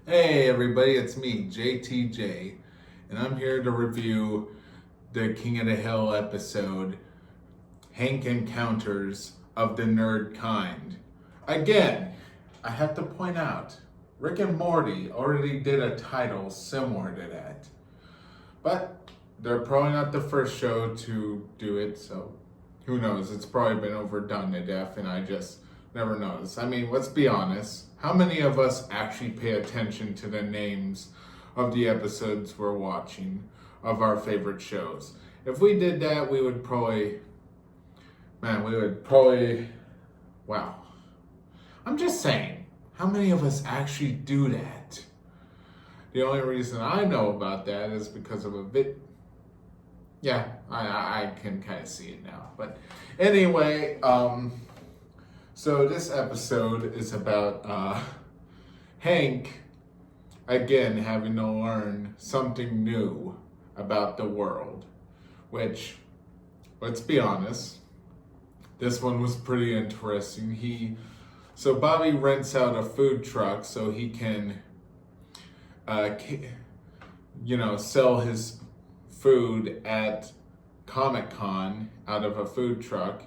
Hey everybody, it's me, JTJ, and I'm here to review the King of the Hill episode, Hank Encounters of the Nerd Kind. Again, I have to point out, Rick and Morty already did a title similar to that. But they're probably not the first show to do it, so who knows? It's probably been overdone to death and I just never noticed. I mean, let's be honest. How many of us actually pay attention to the names of the episodes we're watching of our favorite shows? If we did that, we would probably, wow. I'm just saying, how many of us actually do that? The only reason I know about that is because of a bit. Yeah, I can kind of see it now. But anyway, so this episode is about Hank, again, having to learn something new about the world. Which, let's be honest, this one was pretty interesting. So Bobby rents out a food truck so he can, sell his food at Comic-Con out of a food truck.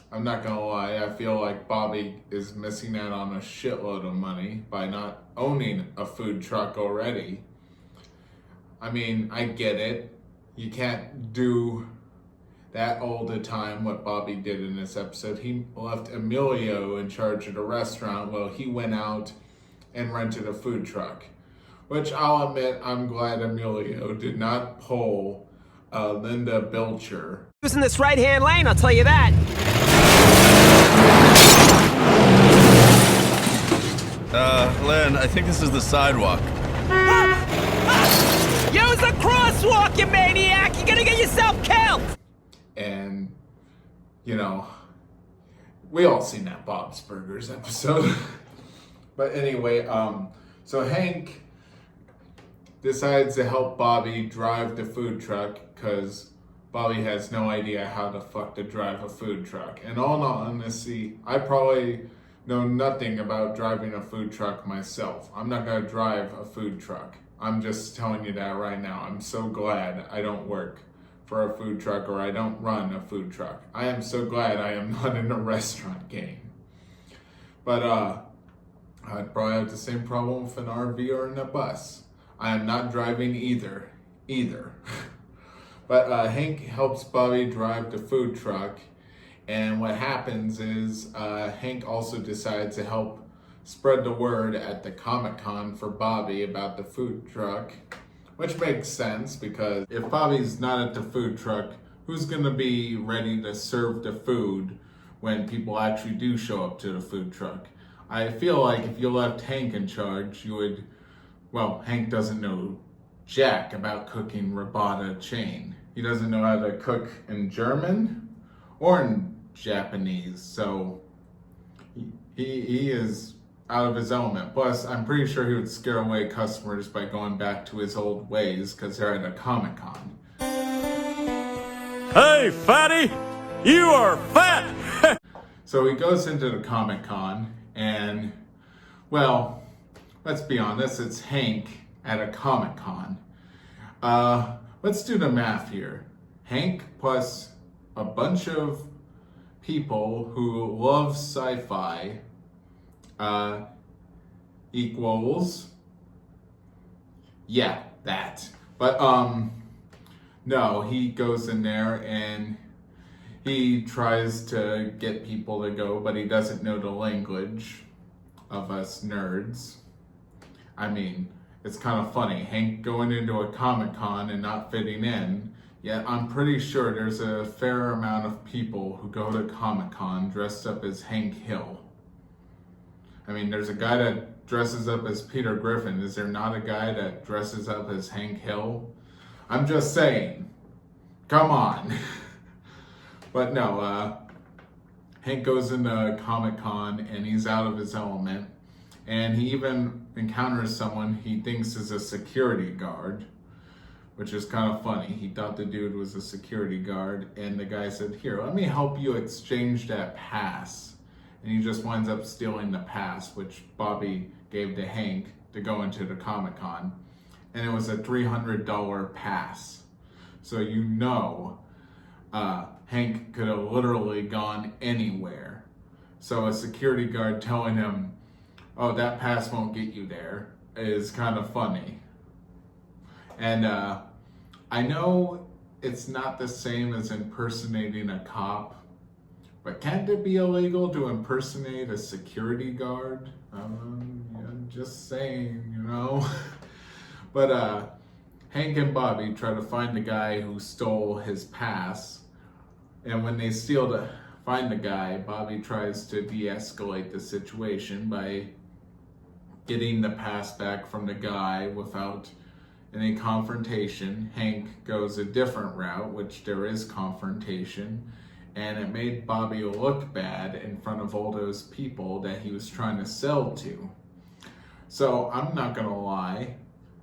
I'm not gonna lie, I feel like Bobby is missing out on a shitload of money by not owning a food truck already. I mean, I get it. You can't do that all the time, what Bobby did in this episode. He left Emilio in charge of the restaurant while he went out and rented a food truck. Which I'll admit, I'm glad Emilio did not pull Linda Belcher. Using this right-hand lane, I'll tell you that. Len, I think this is the sidewalk. Use the crosswalk, you maniac! You're gonna get yourself killed! And, we all seen that Bob's Burgers episode. But anyway, so Hank decides to help Bobby drive the food truck because Bobby has no idea how the fuck to drive a food truck. And all in all honesty, I probably know nothing about driving a food truck myself. I'm not gonna drive a food truck. I'm just telling you that right now. I'm so glad I don't work for a food truck or I don't run a food truck. I am so glad I am not in a restaurant game. But I'd probably have the same problem with an RV or in a bus. I am not driving either. But Hank helps Bobby drive the food truck, and what happens is Hank also decides to help spread the word at the Comic-Con for Bobby about the food truck, which makes sense because if Bobby's not at the food truck, who's gonna be ready to serve the food when people actually do show up to the food truck? I feel like if you left Hank in charge, Hank doesn't know jack about cooking ricotta chain. He doesn't know how to cook in German or in Japanese, so he is out of his element. Plus, I'm pretty sure he would scare away customers by going back to his old ways because they're at a Comic-Con. Hey, fatty! You are fat! So he goes into the Comic-Con and, let's be honest, it's Hank at a Comic-Con. Let's do the math here. Hank plus a bunch of people who love sci-fi equals, that. But no, he goes in there and he tries to get people to go, but he doesn't know the language of us nerds. I mean, it's kind of funny, Hank going into a Comic-Con and not fitting in, yet I'm pretty sure there's a fair amount of people who go to Comic-Con dressed up as Hank Hill. I mean, there's a guy that dresses up as Peter Griffin. Is there not a guy that dresses up as Hank Hill? I'm just saying, come on. But no, Hank goes into Comic-Con and he's out of his element. And he even encounters someone he thinks is a security guard, which is kind of funny. He thought the dude was a security guard, and the guy said, "Here, let me help you exchange that pass." and he just winds up stealing the pass, which Bobby gave to Hank to go into the Comic-Con. And it was a $300 pass. So Hank could have literally gone anywhere. So a security guard telling him, oh, that pass won't get you there, is kind of funny. And I know it's not the same as impersonating a cop, but can't it be illegal to impersonate a security guard? Yeah, just saying, But Hank and Bobby try to find the guy who stole his pass, and when they find the guy, Bobby tries to de-escalate the situation by getting the pass back from the guy without any confrontation. Hank goes a different route, which there is confrontation, and it made Bobby look bad in front of all those people that he was trying to sell to. So I'm not gonna lie,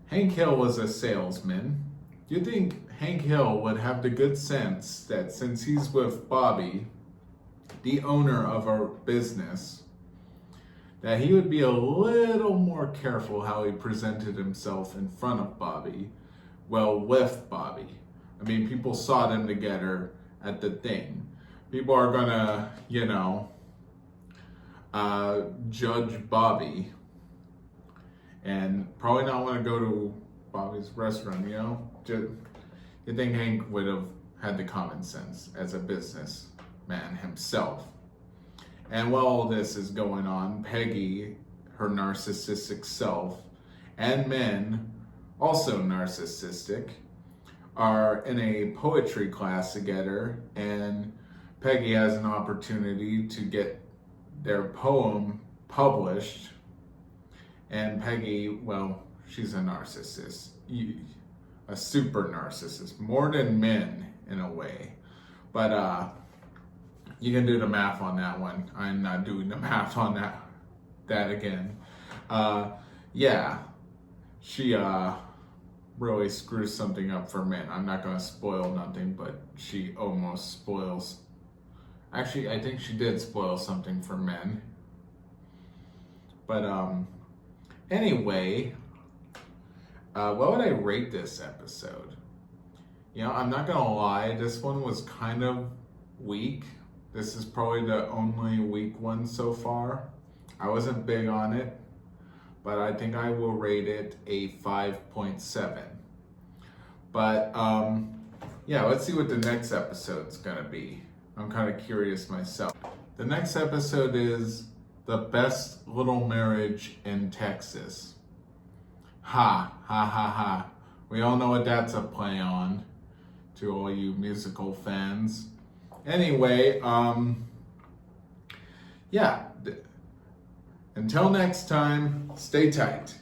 Hank Hill was a salesman. You'd think Hank Hill would have the good sense that since he's with Bobby, the owner of our business, that he would be a little more careful how he presented himself in front of Bobby, with Bobby. I mean, people saw them together at the thing. People are gonna, judge Bobby and probably not want to go to Bobby's restaurant, You think Hank would have had the common sense as a businessman himself. And while all this is going on, Peggy, her narcissistic self, and men, also narcissistic, are in a poetry class together, and Peggy has an opportunity to get their poem published. And Peggy, she's a narcissist, a super narcissist, more than men in a way. But you can do the math on that one. I'm not doing the math on that again. She really screws something up for men. I'm not going to spoil nothing, but she almost spoils. Actually, I think she did spoil something for men. But anyway, what would I rate this episode? I'm not going to lie, this one was kind of weak. This is probably the only weak one so far. I wasn't big on it, but I think I will rate it a 5.7. But let's see what the next episode's gonna be. I'm kind of curious myself. The next episode is The Best Little Marriage in Texas. Ha, ha, ha, ha. We all know what that's a play on, to all you musical fans. Anyway, until next time, stay tight.